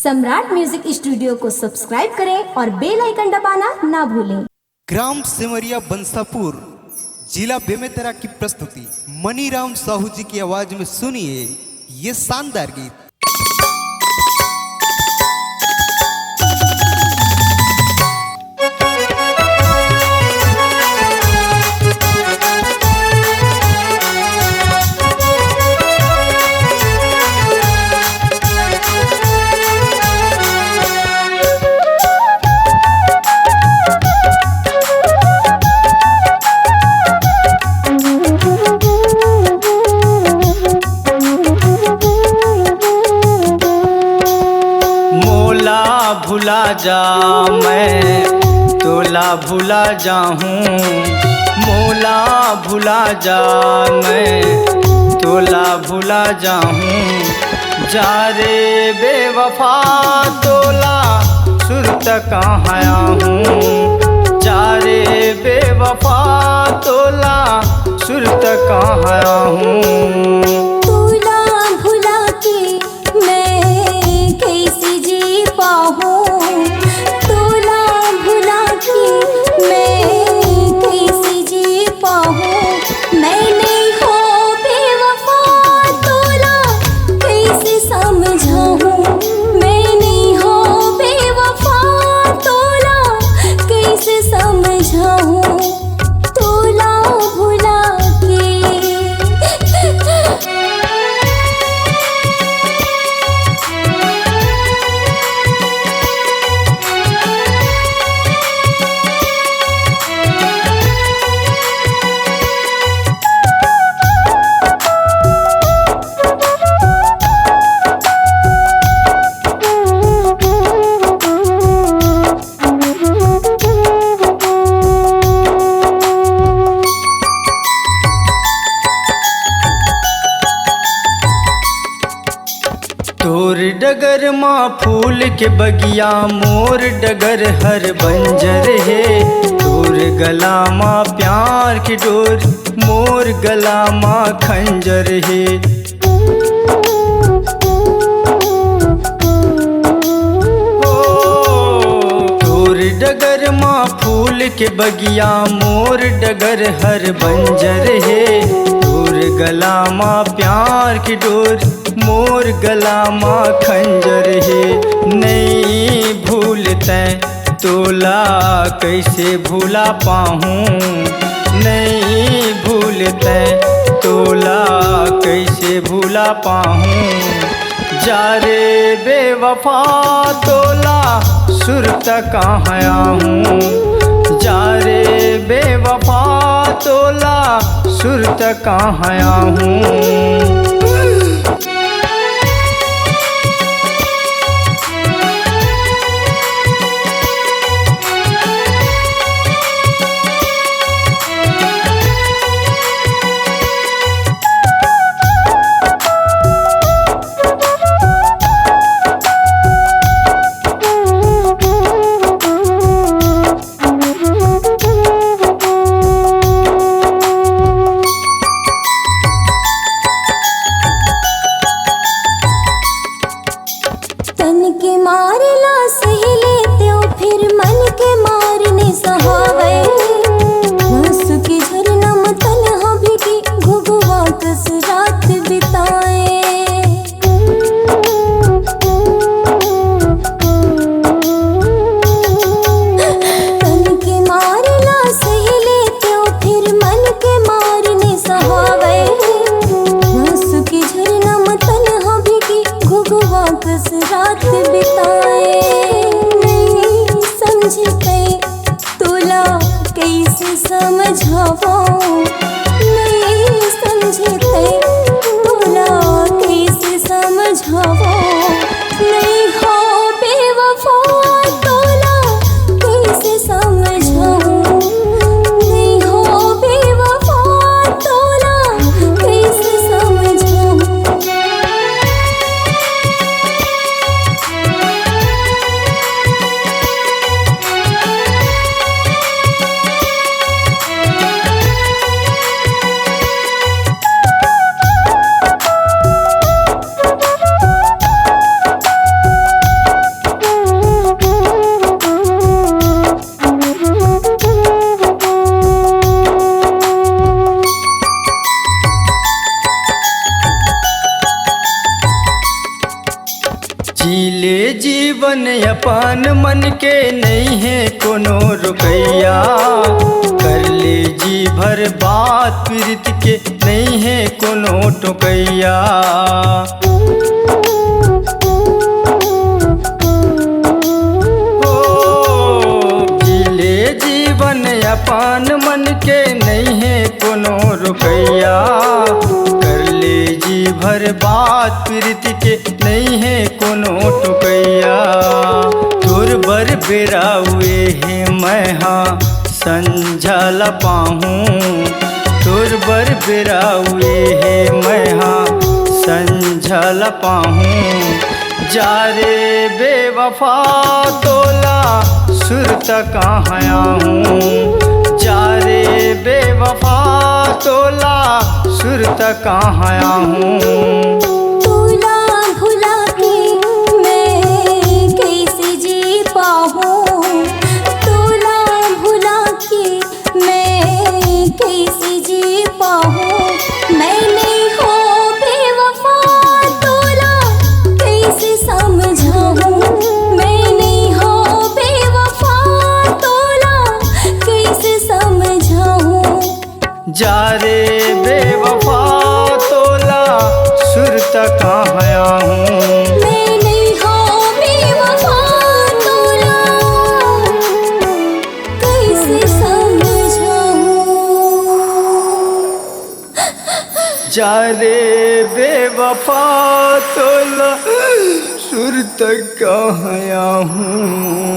सम्राट music studio को subscribe करें और बेल आइकन दबाना ना भूलें। ग्राम सिमरिया बंसापुर जिला बेमेतरा की प्रस्तुति मनीराम साहू जी की आवाज में सुनिए ये शानदार गीत। भुला जा मैं तोला भुला जाऊं, मोला भुला जा मैं तोला भुला जाऊं। जा रे बेवफा तोला सुरत कहाँ आऊं, जा रे बेवफा तोला सुरत कहाँ आऊं। तोर डगर माँ फूल के बगिया मोर डगर हर बंजर है। तोर गला माँ प्यार की डोर मोर गला माँ खंजर है। तोर डगर माँ फूल के बगिया मोर डगर हर बंजर है। तोर गला माँ प्यार की डोर मोर गला माँ खंजर है। नहीं भूलते तोला कैसे भूला पाऊँ, नहीं भूलते तोला कैसे भूला पाऊँ। जा रे बेवफा तोला सुरत कहाँ आऊँ, जा रे बेवफा तोला सुरत कहाँ आऊँ। जीले जीवन अपन मन के नहीं है कोनो रुकैया, कर ले जी भर बात प्रीत के नहीं है कोनो टोकैया। जीले जीवन अपन मन के नहीं है कोनो रुकैया, कर ले जी भर बात प्रीत के नहीं है कोनो टुकैया। तोर बर बेरा हुए है मैं हाँ संझल पाहूँ, तोर बर बेरा हुए है मैं हाँ संझल पाहूँ। जा रे बेवफा तोला सुरत कहाँ आऊँ, जा रे बेवफा तोला सुरत कहाँ आऊँ। तोला भुला के मैं कैसे जी पाऊँ, तोला भुला के मैं कैसे जी पाऊँ। मैंने हो बेवफा तोला कैसे समझाऊँ, मैंने हो बेवफा तोला कैसे समझाऊँ। जा रे बेवफा तोला सुरत कहाँ आऊँ। मैं नहीं हो बेवफा तोला कैसे समझाऊँ। जा रे बेवफा तोला सुरत कहाँ आऊँ।